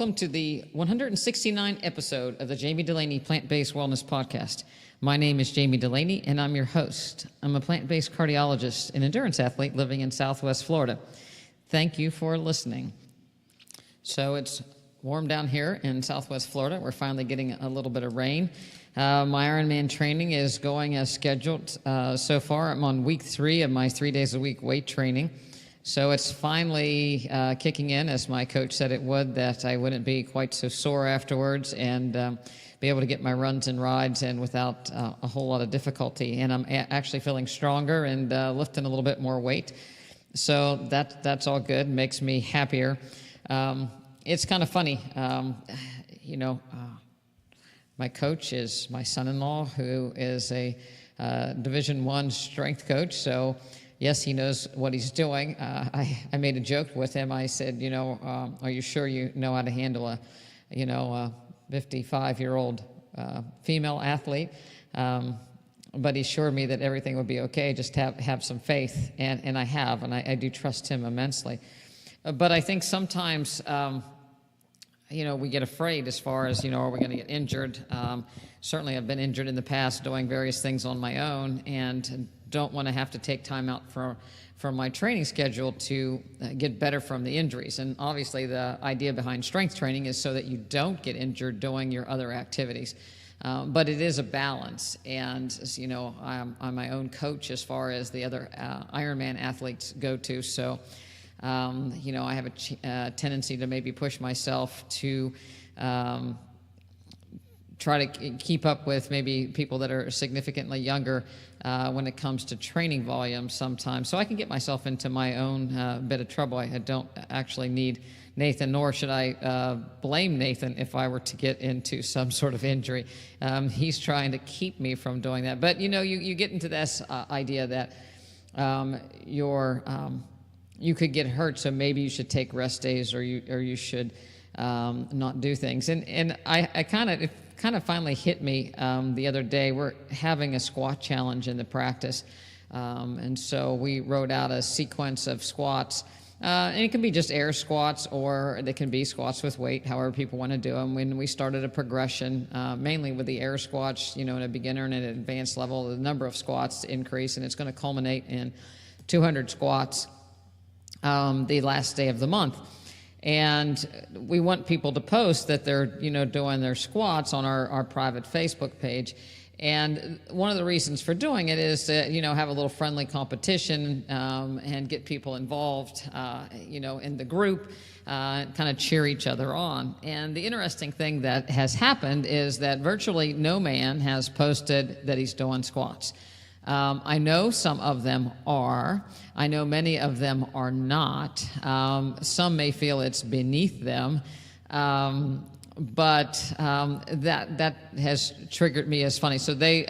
Welcome to the 169th episode of the Jami Dulaney Plant-Based Wellness Podcast. My name is Jami Dulaney, and I'm your host. I'm a plant-based cardiologist and endurance athlete living in Southwest Florida. Thank you for listening. So it's warm down here in Southwest Florida. We're finally getting a little bit of rain. My Ironman training is going as scheduled. So far, I'm on week 3 of my 3 days a week weight training. So it's finally kicking in, as my coach said it would, that I wouldn't be quite so sore afterwards and be able to get my runs and rides in without a whole lot of difficulty. And I'm actually feeling stronger and lifting a little bit more weight. So that's all good, makes me happier. It's kind of funny, my coach is my son-in-law, who is a Division I strength coach. So yes, he knows what he's doing. I made a joke with him. I said, are you sure you know how to handle a 55-year-old female athlete? But he assured me that everything would be okay. Just have some faith, and I have, and I do trust him immensely. But I think sometimes, we get afraid as far as, are we going to get injured? Certainly I've been injured in the past doing various things on my own and don't want to have to take time out from my training schedule to get better from the injuries. And obviously the idea behind strength training is so that you don't get injured doing your other activities. But it is a balance. And, I'm my own coach as far as the other Ironman athletes go to. So, I have a tendency to maybe push myself to try to keep up with maybe people that are significantly younger when it comes to training volume sometimes. So I can get myself into my own bit of trouble. I don't actually need Nathan, nor should I blame Nathan if I were to get into some sort of injury. He's trying to keep me from doing that. But, you get into this idea that you could get hurt, so maybe you should take rest days or you should not do things. And it kind of finally hit me the other day. We're having a squat challenge in the practice, and so we wrote out a sequence of squats. And it can be just air squats, or they can be squats with weight, however people want to do them. When we started a progression, mainly with the air squats, in a beginner and an advanced level, the number of squats increase, and it's going to culminate in 200 squats the last day of the month. And we want people to post that they're, doing their squats on our private Facebook page. And one of the reasons for doing it is to, have a little friendly competition and get people involved, in the group, kind of cheer each other on. And the interesting thing that has happened is that virtually no man has posted that he's doing squats. I know some of them are. I know many of them are not. Some may feel it's beneath them. But that has triggered me as funny. So they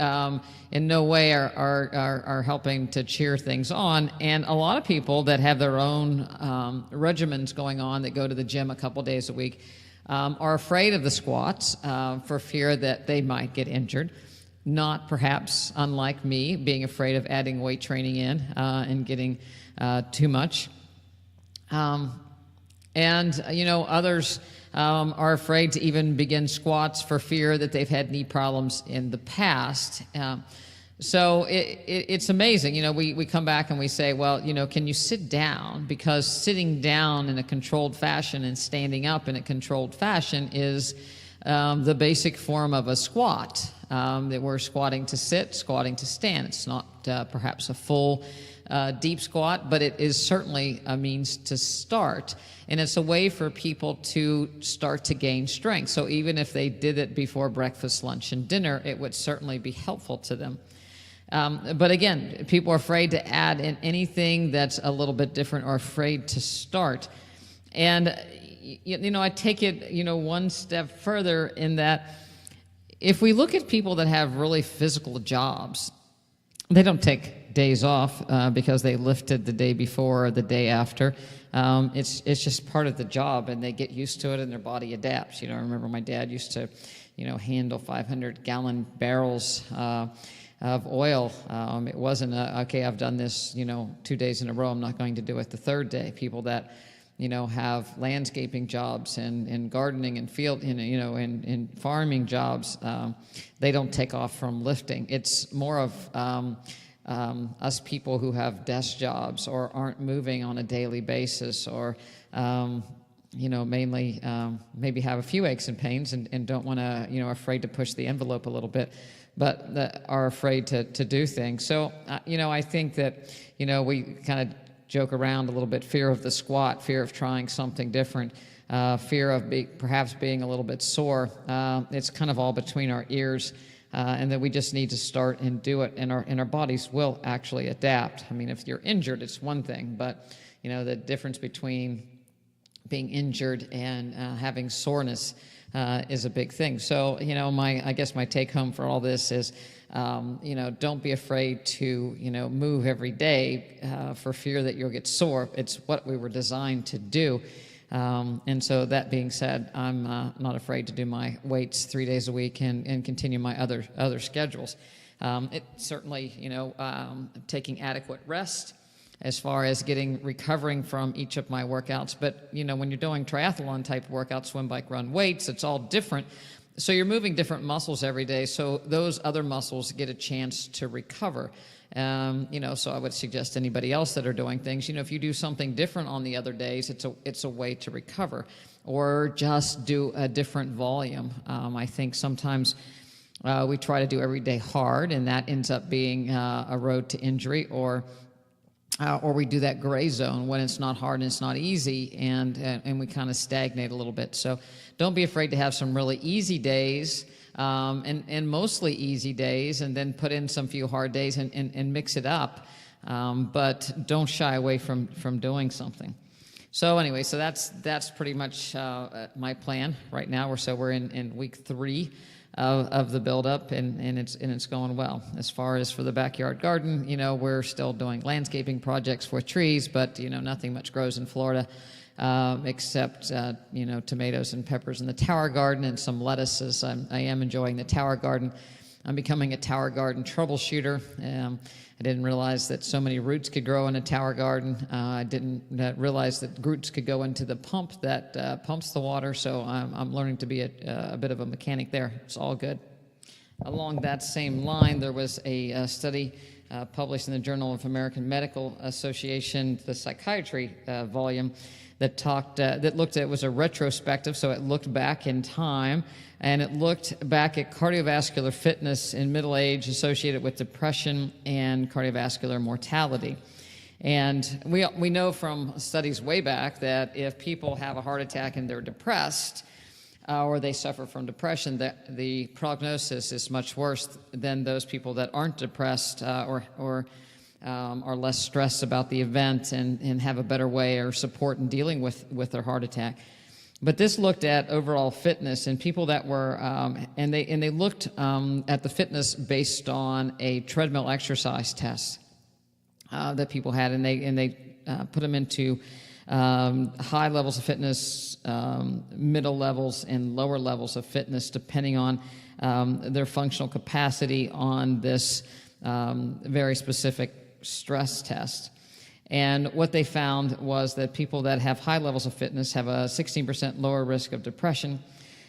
in no way are helping to cheer things on. And a lot of people that have their own regimens going on, that go to the gym a couple days a week, are afraid of the squats for fear that they might get injured. Not perhaps unlike me, being afraid of adding weight training in and getting too much. And others are afraid to even begin squats for fear that they've had knee problems in the past. So it's amazing. We come back and we say, well, can you sit down? Because sitting down in a controlled fashion and standing up in a controlled fashion is the basic form of a squat. That we're squatting to sit, squatting to stand. It's not perhaps a full deep squat, but it is certainly a means to start. And it's a way for people to start to gain strength. So even if they did it before breakfast, lunch, and dinner, it would certainly be helpful to them. But again, people are afraid to add in anything that's a little bit different, or afraid to start. And, I take it, one step further in that if we look at people that have really physical jobs, they don't take days off because they lifted the day before or the day after. It's just part of the job, and they get used to it, and their body adapts. I remember my dad used to, handle 500-gallon barrels of oil. It wasn't okay, I've done this, 2 days in a row, I'm not going to do it the third day. People that have landscaping jobs and gardening and field, and farming jobs, they don't take off from lifting. It's more of us people who have desk jobs or aren't moving on a daily basis, or mainly maybe have a few aches and pains and don't want to, afraid to push the envelope a little bit, but that are afraid to do things. So, I think that, we kind of joke around a little bit, fear of the squat, fear of trying something different, fear of perhaps being a little bit sore. It's kind of all between our ears, and that we just need to start and do it, and our bodies will actually adapt. I mean, if you're injured, it's one thing, but, the difference between being injured and having soreness is a big thing. So, I guess my take home for all this is, don't be afraid to, move every day for fear that you'll get sore. It's what we were designed to do. And so that being said, I'm not afraid to do my weights 3 days a week and continue my other schedules. It certainly, taking adequate rest as far as recovering from each of my workouts. But, when you're doing triathlon type workouts, swim, bike, run, weights, it's all different. So you're moving different muscles every day, so those other muscles get a chance to recover. So I would suggest anybody else that are doing things, if you do something different on the other days, it's a way to recover, or just do a different volume. I think sometimes we try to do every day hard, and that ends up being a road to injury, or we do that gray zone when it's not hard and it's not easy, and we kind of stagnate a little bit. So don't be afraid to have some really easy days, and mostly easy days, and then put in some few hard days and mix it up. But don't shy away from doing something. So anyway, so that's pretty much my plan right now. We're in week 3 of the build-up, and it's going well. As far as for the backyard garden, we're still doing landscaping projects for trees, but nothing much grows in Florida except tomatoes and peppers in the tower garden and some lettuces. I am enjoying the tower garden. I'm becoming a tower garden troubleshooter. I didn't realize that so many roots could grow in a tower garden. I didn't realize that roots could go into the pump that pumps the water, so I'm learning to be a bit of a mechanic there. It's all good. Along that same line, there was a study published in the Journal of American Medical Association, the Psychiatry volume, that looked at, it was a retrospective, so it looked back in time, and it looked back at cardiovascular fitness in middle age associated with depression and cardiovascular mortality. And we know from studies way back that if people have a heart attack and they're depressed, or they suffer from depression, that the prognosis is much worse than those people that aren't depressed or are less stressed about the event and have a better way or support in dealing with their heart attack. But this looked at overall fitness and people that were, and they looked at the fitness based on a treadmill exercise test that people had, and they put them into high levels of fitness, middle levels, and lower levels of fitness, depending on their functional capacity on this very specific stress test. And what they found was that people that have high levels of fitness have a 16% lower risk of depression.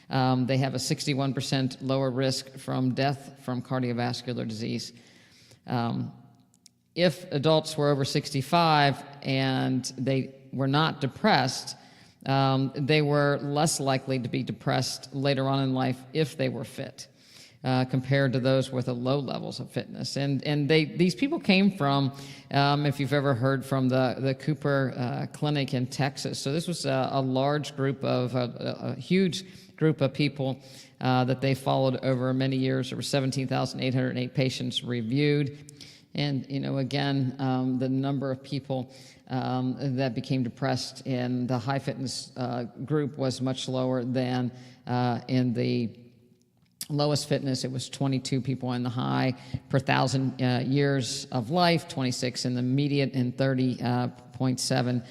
They have a 61% lower risk from death from cardiovascular disease. If adults were over 65 and they were not depressed, they were less likely to be depressed later on in life if they were fit, compared to those with the low levels of fitness. And these people came from, if you've ever heard from the Cooper Clinic in Texas. So this was a large group of, a huge group of people that they followed over many years. There were 17,808 patients reviewed. And, again, the number of people that became depressed in the high fitness group was much lower than in the lowest fitness. It was 22 people in the high per 1,000 years of life, 26 in the median, and 30.7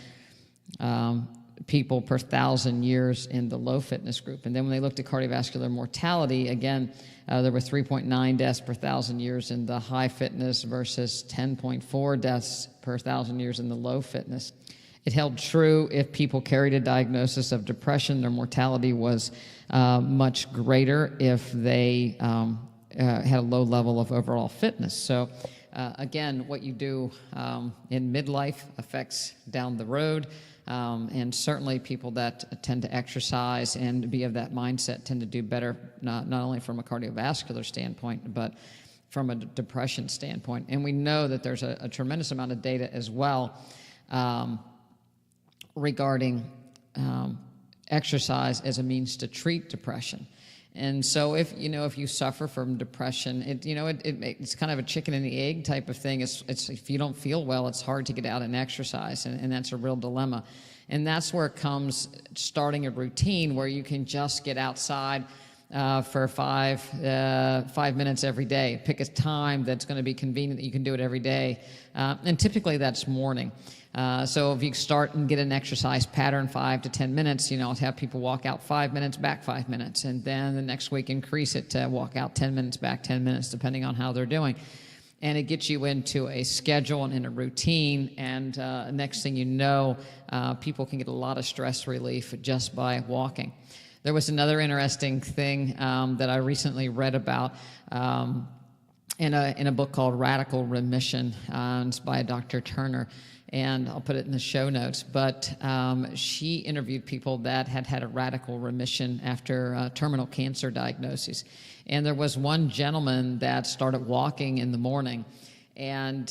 people per 1,000 years in the low fitness group. And then when they looked at cardiovascular mortality, again, there were 3.9 deaths per 1,000 years in the high fitness versus 10.4 deaths per 1,000 years in the low fitness. It held true if people carried a diagnosis of depression. Their mortality was much greater if they had a low level of overall fitness. So again, what you do in midlife affects down the road, and certainly people that tend to exercise and be of that mindset tend to do better, not only from a cardiovascular standpoint, but from a depression standpoint. And we know that there's a tremendous amount of data as well regarding exercise as a means to treat depression. And so if you suffer from depression, it's kind of a chicken and the egg type of thing. It's if you don't feel well, it's hard to get out and exercise, and that's a real dilemma. And that's where it comes starting a routine where you can just get outside for 5 minutes every day. Pick a time that's going to be convenient that you can do it every day, and typically that's morning. So if you start and get an exercise pattern, 5 to 10 minutes, I'll have people walk out 5 minutes, back 5 minutes, and then the next week increase it to walk out 10 minutes, back 10 minutes, depending on how they're doing. And it gets you into a schedule and in a routine, and next thing you know, people can get a lot of stress relief just by walking. There was another interesting thing that I recently read about in a book called Radical Remission. It's by Dr. Turner, and I'll put it in the show notes. But she interviewed people that had a radical remission after terminal cancer diagnoses. And there was one gentleman that started walking in the morning, and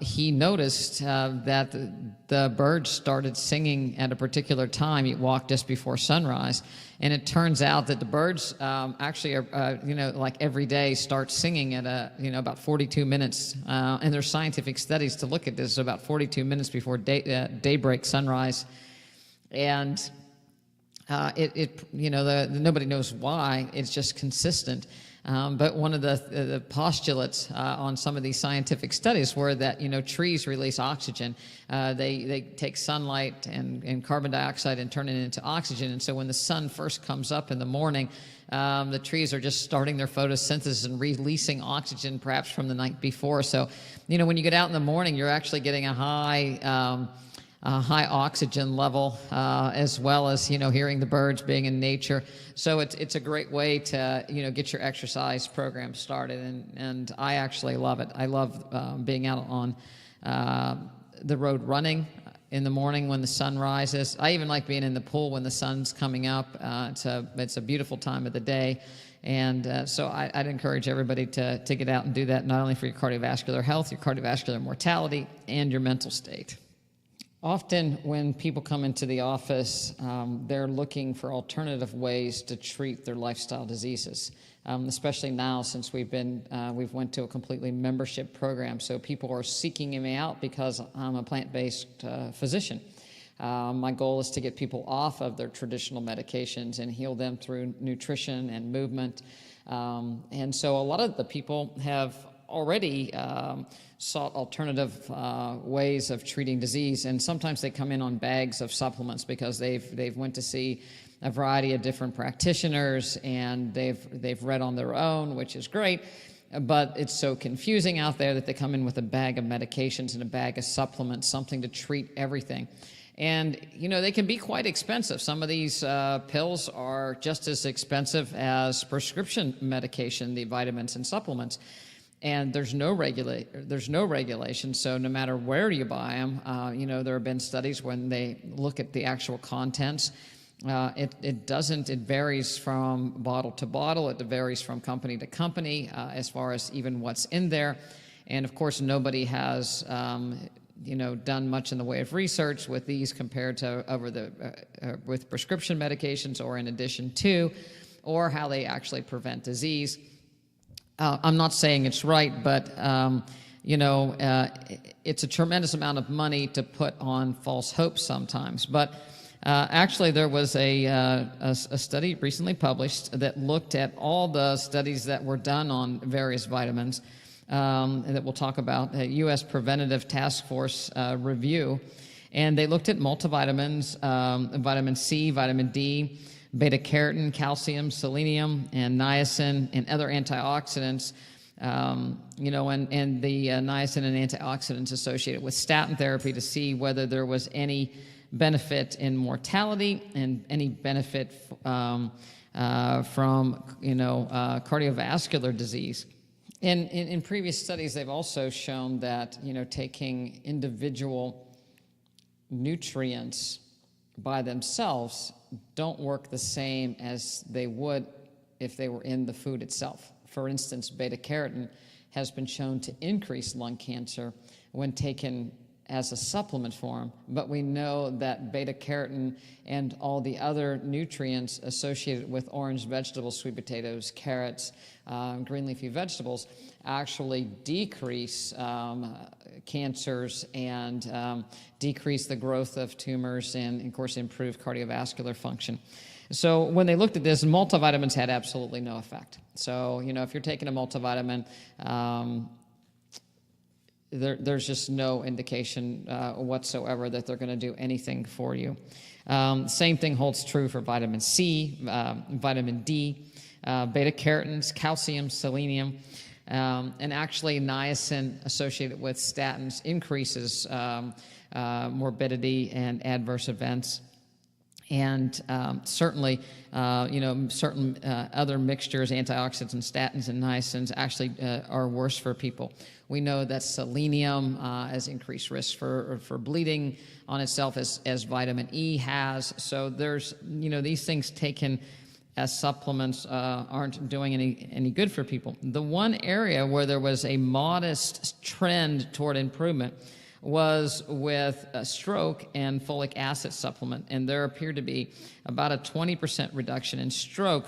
he noticed that the birds started singing at a particular time. He walked just before sunrise, and it turns out that the birds actually are, like every day start singing at about 42 minutes. And there's scientific studies to look at this about 42 minutes before daybreak, sunrise, and nobody knows why. It's just consistent. But one of the postulates on some of these scientific studies were that trees release oxygen. They take sunlight and carbon dioxide and turn it into oxygen. And so when the sun first comes up in the morning, the trees are just starting their photosynthesis and releasing oxygen, perhaps from the night before. So when you get out in the morning, you're actually getting a high oxygen level, as well as hearing the birds, being in nature. So it's a great way to get your exercise program started, and I actually love it. I love being out on the road running in the morning when the sun rises. I even like being in the pool when the sun's coming up. It's a beautiful time of the day. And so I'd encourage everybody to get out and do that, not only for your cardiovascular health, your cardiovascular mortality, and your mental state. Often when people come into the office, they're looking for alternative ways to treat their lifestyle diseases, especially now since we've went to a completely membership program. So people are seeking me out because I'm a plant-based physician. My goal is to get people off of their traditional medications and heal them through nutrition and movement. And so a lot of the people have already sought alternative ways of treating disease, and sometimes they come in on bags of supplements because they've went to see a variety of different practitioners, and they've read on their own, which is great, but it's so confusing out there that they come in with a bag of medications and a bag of supplements, something to treat everything. And they can be quite expensive. Some of these pills are just as expensive as prescription medication, the vitamins and supplements. And there's no regulation, so no matter where you buy them, there have been studies when they look at the actual contents. It varies from bottle to bottle. It varies from company to company as far as even what's in there. And of course, nobody has done much in the way of research with these compared to with prescription medications, or in addition to, or how they actually prevent disease. I'm not saying it's right, but it's a tremendous amount of money to put on false hopes sometimes. But actually, there was a study recently published that looked at all the studies that were done on various vitamins, and that we'll talk about, a U.S. Preventative Task Force review. And they looked at multivitamins, vitamin C, vitamin D, beta-carotene, calcium, selenium, and niacin, and other antioxidants you know, and the niacin and antioxidants associated with statin therapy to see whether there was any benefit in mortality and any benefit from, you know, cardiovascular disease. In previous studies, they've also shown that, you know, taking individual nutrients by themselves don't work the same as they would if they were in the food itself. For instance, beta-carotene has been shown to increase lung cancer when taken as a supplement form, but we know that beta-carotene and all the other nutrients associated with orange vegetables, sweet potatoes, carrots, green leafy vegetables actually decrease cancers and decrease the growth of tumors and, of course, improve cardiovascular function. So when they looked at this, multivitamins had absolutely no effect. So, you know, if you're taking a multivitamin, there's just no indication whatsoever that they're going to do anything for you. Same thing holds true for vitamin C, vitamin D, beta-carotenes, calcium, selenium, and actually niacin associated with statins increases morbidity and adverse events. And certainly, you know, certain other mixtures, antioxidants and statins and niacins actually are worse for people. We know that selenium has increased risk for bleeding on itself as vitamin E has. So there's, you know, these things taken as supplements aren't doing any good for people. The one area where there was a modest trend toward improvement was with a stroke and folic acid supplement, and there appeared to be about a 20% reduction in stroke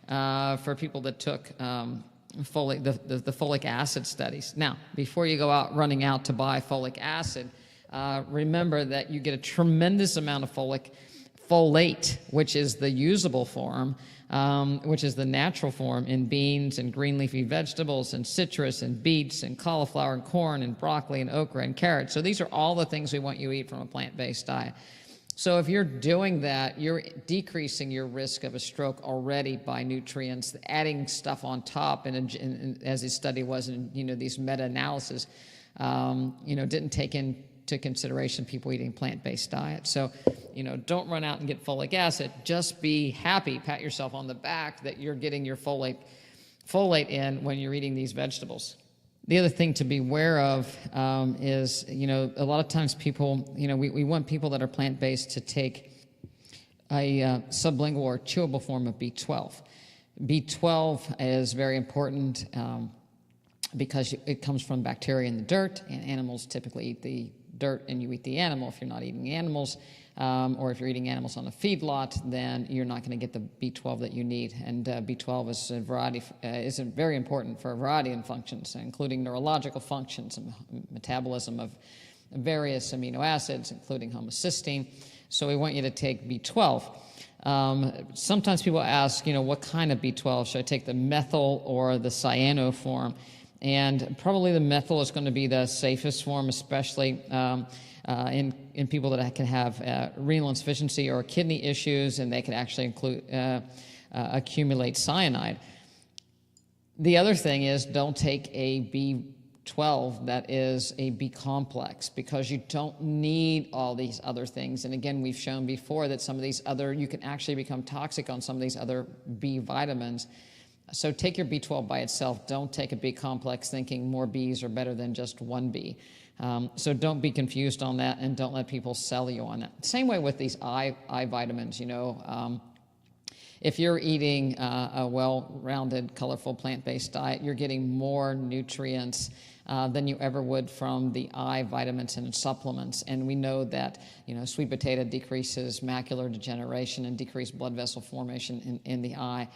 for people that took the folic acid studies. Now, before you go out running out to buy folic acid, remember that you get a tremendous amount of folate, which is the usable form, which is the natural form in beans and green leafy vegetables and citrus and beets and cauliflower and corn and broccoli and okra and carrots. So these are all the things we want you to eat from a plant-based diet. So if you're doing that, you're decreasing your risk of a stroke already by nutrients. Adding stuff on top, and as this study was in, you know, these meta-analysis, you know, didn't take into consideration people eating plant-based diets. So, you know, don't run out and get folic acid. Just be happy, pat yourself on the back that you're getting your folate in when you're eating these vegetables. The other thing to be aware of is, you know, a lot of times people, you know, we want people that are plant-based to take a sublingual or chewable form of B12. B12 is very important because it comes from bacteria in the dirt, and animals typically eat the dirt and you eat the animal. If you're not eating animals, or if you're eating animals on a feedlot, then you're not going to get the B12 that you need. And B12 is very important for a variety of functions, including neurological functions and metabolism of various amino acids, including homocysteine. So we want you to take B12. Sometimes people ask, you know, what kind of B12? Should I take the methyl or the cyano form? And probably the methyl is going to be the safest form, especially in people that can have renal insufficiency or kidney issues, and they can actually accumulate cyanide. The other thing is, don't take a B12 that is a B complex, because you don't need all these other things. And again, we've shown before that some of these other, you can actually become toxic on some of these other B vitamins. So take your B12 by itself. Don't take a B complex thinking more Bs are better than just one B. So don't be confused on that, and don't let people sell you on that. Same way with these eye vitamins, you know. If you're eating a well-rounded, colorful plant-based diet, you're getting more nutrients than you ever would from the eye vitamins and supplements. And we know that, you know, sweet potato decreases macular degeneration and decreased blood vessel formation in the eye.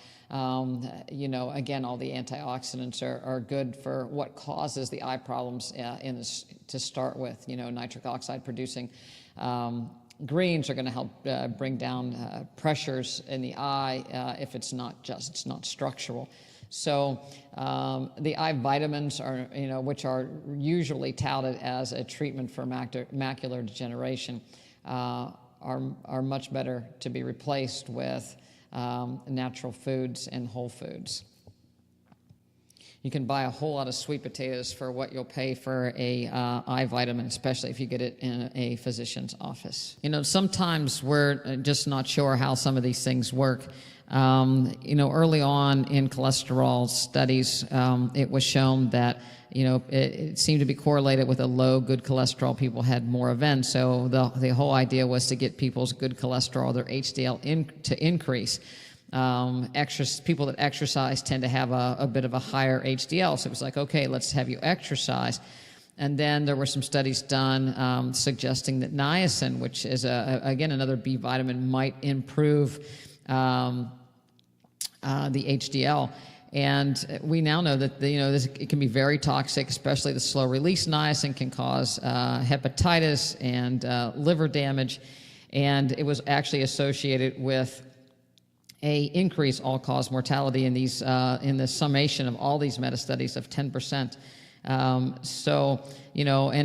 You know, again, all the antioxidants are good for what causes the eye problems to start with. You know, nitric oxide producing greens are going to help bring down pressures in the eye if it's not structural. So the eye vitamins are, you know, which are usually touted as a treatment for macular degeneration, are much better to be replaced with natural foods and whole foods. You can buy a whole lot of sweet potatoes for what you'll pay for a eye vitamin, especially if you get it in a physician's office. Sometimes we're just not sure how some of these things work. Early on in cholesterol studies, it was shown that, it seemed to be correlated with a low good cholesterol. People had more events. So the whole idea was to get people's good cholesterol, their HDL, to increase. People that exercise tend to have a bit of a higher HDL. So it was like, okay, let's have you exercise. And then there were some studies done suggesting that niacin, which is, again, another B vitamin, might improve the HDL. And we now know that it can be very toxic, especially the slow-release niacin can cause hepatitis and liver damage. And it was actually associated with a increase all-cause mortality in these in the summation of all these meta-studies of 10%. And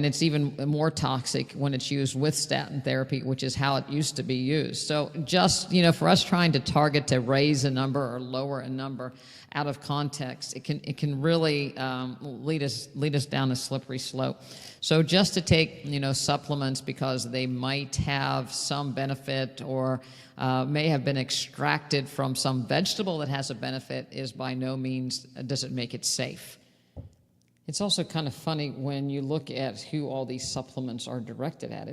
it's even more toxic when it's used with statin therapy, which is how it used to be used. So just, for us trying to target to raise a number or lower a number out of context, it can really lead us down a slippery slope. So just to take, supplements because they might have some benefit or may have been extracted from some vegetable that has a benefit is by no means does it make it safe. It's also kind of funny when you look at who all these supplements are directed at.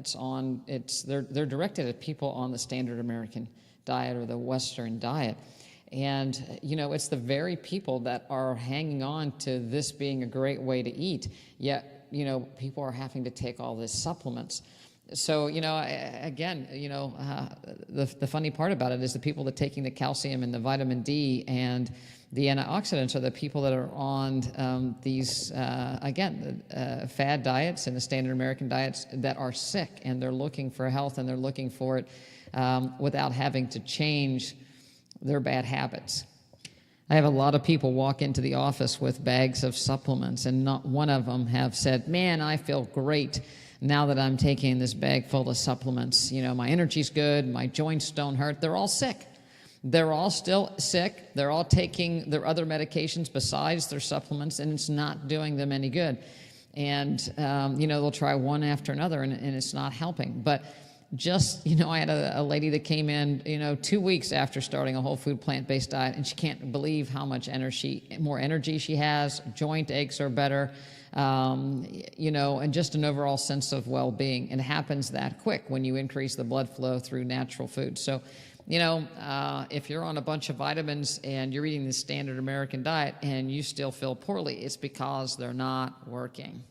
They're directed at people on the standard American diet or the Western diet. And, it's the very people that are hanging on to this being a great way to eat, yet, people are having to take all these supplements. So, again, the funny part about it is the people that are taking the calcium and the vitamin D and the antioxidants are the people that are on these, fad diets and the standard American diets that are sick, and they're looking for health and they're looking for it without having to change their bad habits. I have a lot of people walk into the office with bags of supplements, and not one of them have said, man, I feel great now that I'm taking this bag full of supplements. My energy's good, my joints don't hurt. They're all sick. They're all still sick. They're all taking their other medications besides their supplements, and it's not doing them any good. And, they'll try one after another, and it's not helping. But just, I had a lady that came in, 2 weeks after starting a whole food plant-based diet, and she can't believe how much more energy she has. Joint aches are better, and just an overall sense of well-being. And it happens that quick when you increase the blood flow through natural food. So, if you're on a bunch of vitamins and you're eating the standard American diet and you still feel poorly, it's because they're not working.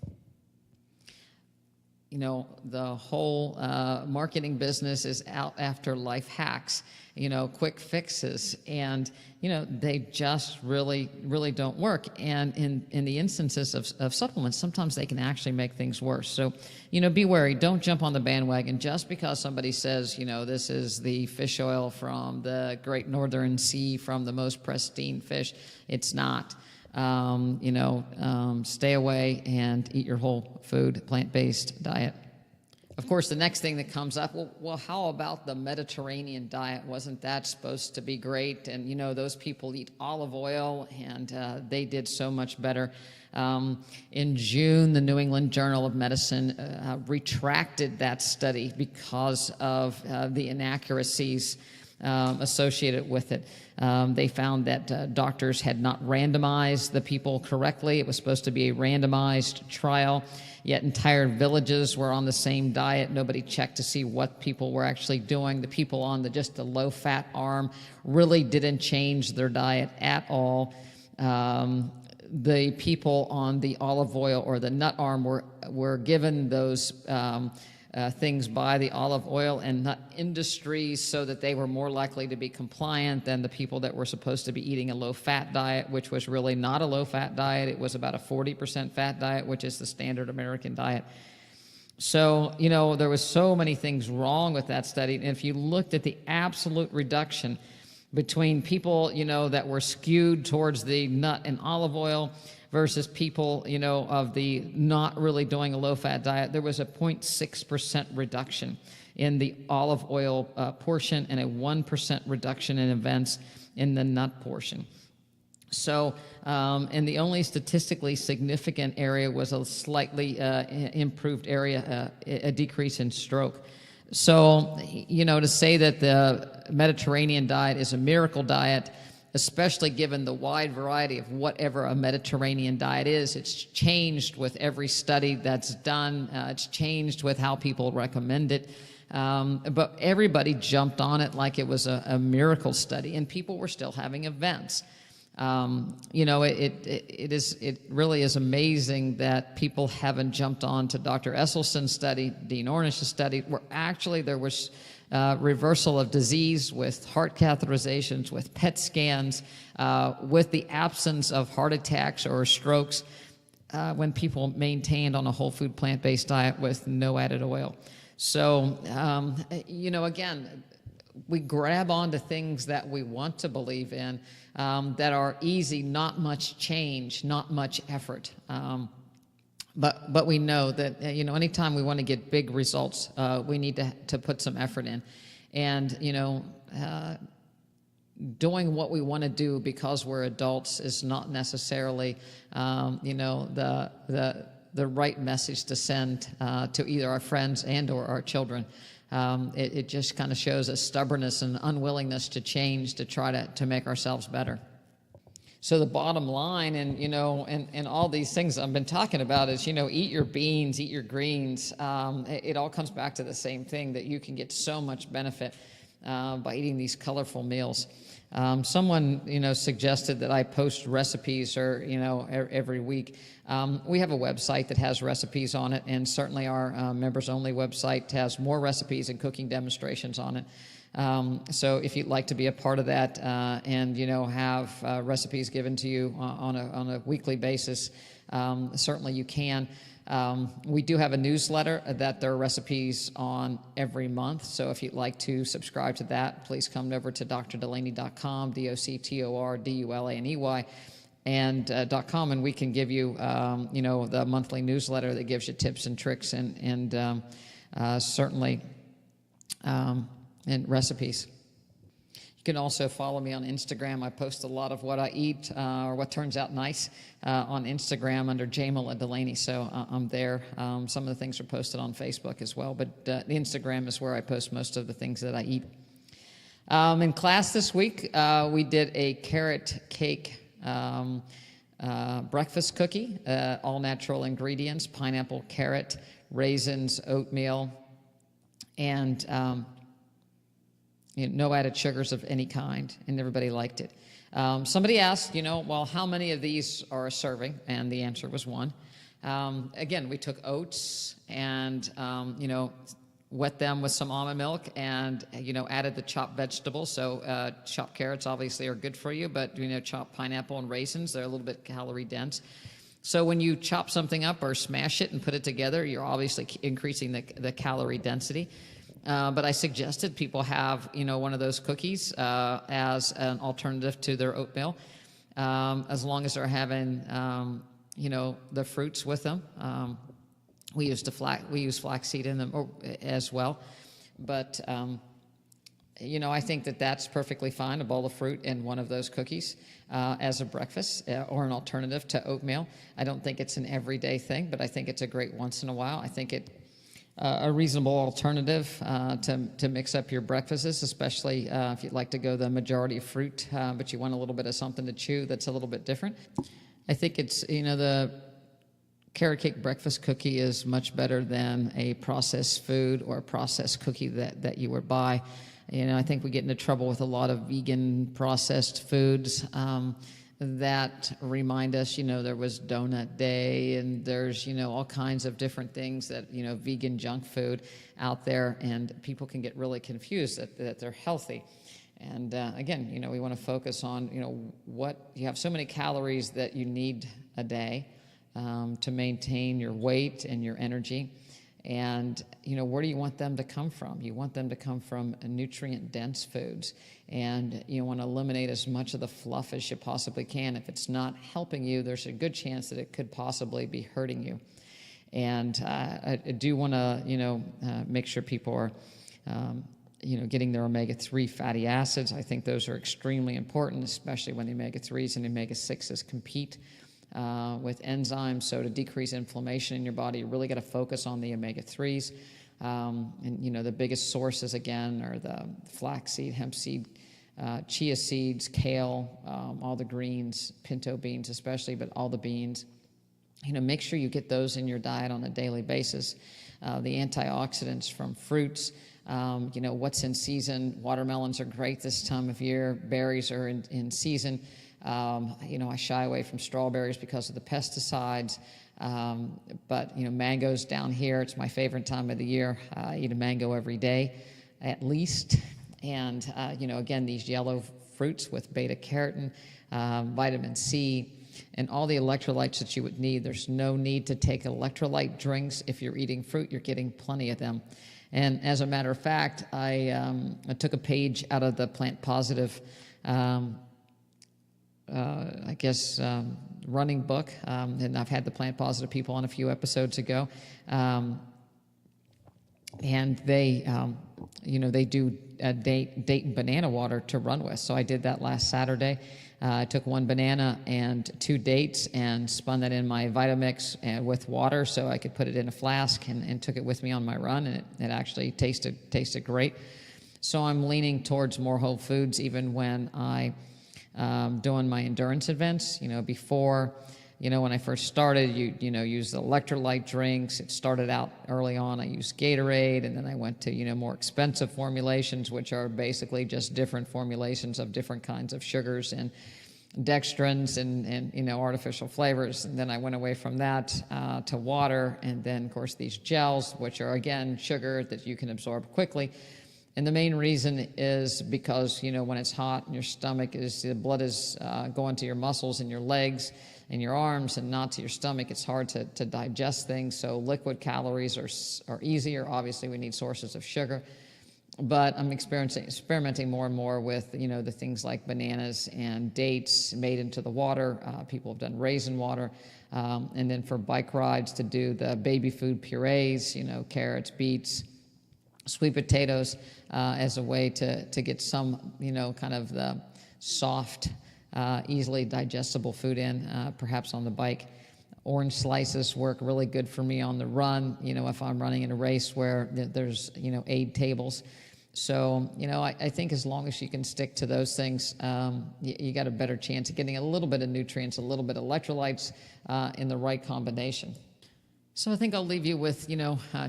The whole marketing business is out after life hacks, quick fixes, and, they just really, really don't work. And in the instances of supplements, sometimes they can actually make things worse. So, be wary. Don't jump on the bandwagon just because somebody says, this is the fish oil from the Great Northern Sea from the most pristine fish. It's not. Stay away and eat your whole food, plant-based diet. Of course, the next thing that comes up, well, how about the Mediterranean diet? Wasn't that supposed to be great? And, those people eat olive oil, and they did so much better. In June, the New England Journal of Medicine retracted that study because of the inaccuracies associated with it. They found that doctors had not randomized the people correctly. It was supposed to be a randomized trial, yet entire villages were on the same diet. Nobody checked to see what people were actually doing. The people on just the low-fat arm really didn't change their diet at all. The people on the olive oil or the nut arm were given those things by the olive oil and nut industries so that they were more likely to be compliant than the people that were supposed to be eating a low-fat diet, which was really not a low-fat diet. It was about a 40% fat diet, which is the standard American diet. So, there was so many things wrong with that study. And if you looked at the absolute reduction between people, that were skewed towards the nut and olive oil versus people, of the not really doing a low-fat diet, there was a 0.6% reduction in the olive oil portion and a 1% reduction in events in the nut portion. So, and the only statistically significant area was a slightly improved area, a decrease in stroke. So, to say that the Mediterranean diet is a miracle diet, especially given the wide variety of whatever a Mediterranean diet is, it's changed with every study that's done. It's changed with how people recommend it. But everybody jumped on it like it was a miracle study, and people were still having events. It really is amazing that people haven't jumped on to Dr. Esselstyn's study, Dean Ornish's study, where actually there was reversal of disease with heart catheterizations, with PET scans, with the absence of heart attacks or strokes when people maintained on a whole food plant-based diet with no added oil. So, again, we grab onto things that we want to believe in that are easy, not much change, not much effort. But we know that, anytime we want to get big results, we need to put some effort in. And, doing what we want to do because we're adults is not necessarily, the right message to send to either our friends and or our children. It just kind of shows a stubbornness and unwillingness to change, to try to make ourselves better. So the bottom line, and all these things I've been talking about is, eat your beans, eat your greens. It all comes back to the same thing, that you can get so much benefit by eating these colorful meals. Someone, suggested that I post recipes every week. We have a website that has recipes on it, and certainly our members-only website has more recipes and cooking demonstrations on it. So if you'd like to be a part of that and, have recipes given to you on a weekly basis, certainly you can. We do have a newsletter that there are recipes on every month. So if you'd like to subscribe to that, please come over to drdulaney.com, DOCTORDULANEY, and .com, and we can give you, the monthly newsletter that gives you tips and tricks and certainly and recipes. You can also follow me on Instagram. I post a lot of what I eat or what turns out nice on Instagram under JAMA Dulaney. So I'm there. Some of the things are posted on Facebook as well, but Instagram is where I post most of the things that I eat. In class this week, we did a carrot cake breakfast cookie, all natural ingredients, pineapple, carrot, raisins, oatmeal, and no added sugars of any kind, and everybody liked it. Somebody asked, well, how many of these are a serving? And the answer was one. Again, we took oats and, wet them with some almond milk and, added the chopped vegetables. So chopped carrots obviously are good for you, but, chopped pineapple and raisins, they're a little bit calorie dense. So when you chop something up or smash it and put it together, you're obviously increasing the calorie density. But I suggested people have, one of those cookies as an alternative to their oatmeal, as long as they're having, the fruits with them. We use flaxseed in them as well. But, I think that's perfectly fine, a bowl of fruit and one of those cookies as a breakfast or an alternative to oatmeal. I don't think it's an everyday thing, but I think it's a great once in a while. I think a reasonable alternative to mix up your breakfasts, especially if you'd like to go the majority of fruit, but you want a little bit of something to chew that's a little bit different. I think it's, the carrot cake breakfast cookie is much better than a processed food or a processed cookie that you would buy. I think we get into trouble with a lot of vegan processed foods that remind us, there was Donut Day and there's, all kinds of different things that, vegan junk food out there, and people can get really confused that they're healthy. And again, we want to focus on, what you have so many calories that you need a day to maintain your weight and your energy. And, where do you want them to come from? You want them to come from nutrient-dense foods. And you want to eliminate as much of the fluff as you possibly can. If it's not helping you, there's a good chance that it could possibly be hurting you. And I do want to, make sure people are getting their omega-3 fatty acids. I think those are extremely important, especially when the omega-3s and omega-6s compete with enzymes. So to decrease inflammation in your body, you really got to focus on the omega-3s. And the biggest sources, again, are the flaxseed, hemp seed, chia seeds, kale, all the greens, pinto beans especially, but all the beans. Make sure you get those in your diet on a daily basis. The antioxidants from fruits, what's in season. Watermelons are great this time of year. Berries are in season. I shy away from strawberries because of the pesticides. But mangoes down here, it's my favorite time of the year. I eat a mango every day, at least. And, again, these yellow fruits with beta carotene, vitamin C, and all the electrolytes that you would need. There's no need to take electrolyte drinks. If you're eating fruit, you're getting plenty of them. And as a matter of fact, I took a page out of the Plant Positive, running book. And I've had the Plant Positive people on a few episodes ago. And they do date and banana water to run with. So I did that last Saturday. I took 1 banana and 2 dates and spun that in my Vitamix with water so I could put it in a flask and took it with me on my run, and it actually tasted great. So I'm leaning towards more whole foods even when I doing my endurance events. Before, when I first started, use the electrolyte drinks. It started out early on, I used Gatorade, and then I went to, more expensive formulations, which are basically just different formulations of different kinds of sugars and dextrins and artificial flavors. And then I went away from that to water, and then, of course, these gels, which are, again, sugar that you can absorb quickly. And the main reason is because, when it's hot in your stomach, the blood is going to your muscles and your legs and your arms and not to your stomach. It's hard to digest things. So liquid calories are easier. Obviously, we need sources of sugar. But I'm experimenting more and more with, the things like bananas and dates made into the water. People have done raisin water. And then for bike rides, to do the baby food purees, carrots, beets, sweet potatoes, as a way to get some, kind of the soft, easily digestible food in, perhaps on the bike. Orange slices work really good for me on the run, if I'm running in a race where there's, aid tables. So, I think as long as you can stick to those things, you got a better chance of getting a little bit of nutrients, a little bit of electrolytes in the right combination. So I think I'll leave you with,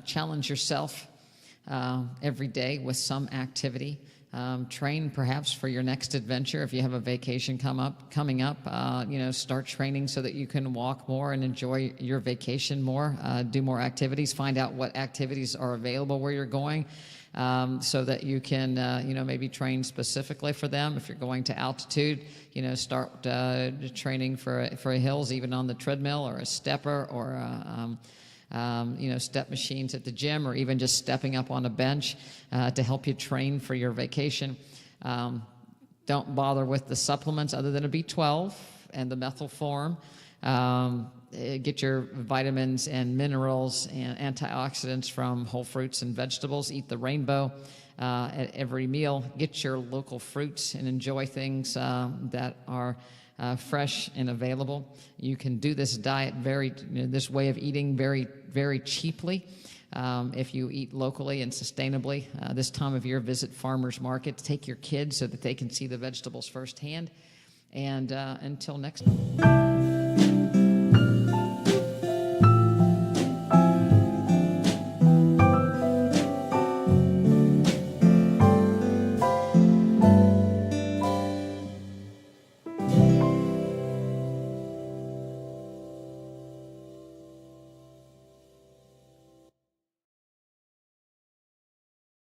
challenge yourself every day with some activity. Train perhaps for your next adventure. If you have a vacation coming up, start training so that you can walk more and enjoy your vacation more. Do more activities. Find out what activities are available where you're going, so that you can, maybe train specifically for them. If you're going to altitude, start training for hills, even on the treadmill or a stepper or step machines at the gym, or even just stepping up on a bench to help you train for your vacation. Don't bother with the supplements other than a B12 and the methylform. Get your vitamins and minerals and antioxidants from whole fruits and vegetables. Eat the rainbow at every meal. Get your local fruits and enjoy things that are fresh and available. You can do this diet this way of eating very, very cheaply if you eat locally and sustainably. This time of year, visit farmers markets. Take your kids so that they can see the vegetables firsthand. And until next time.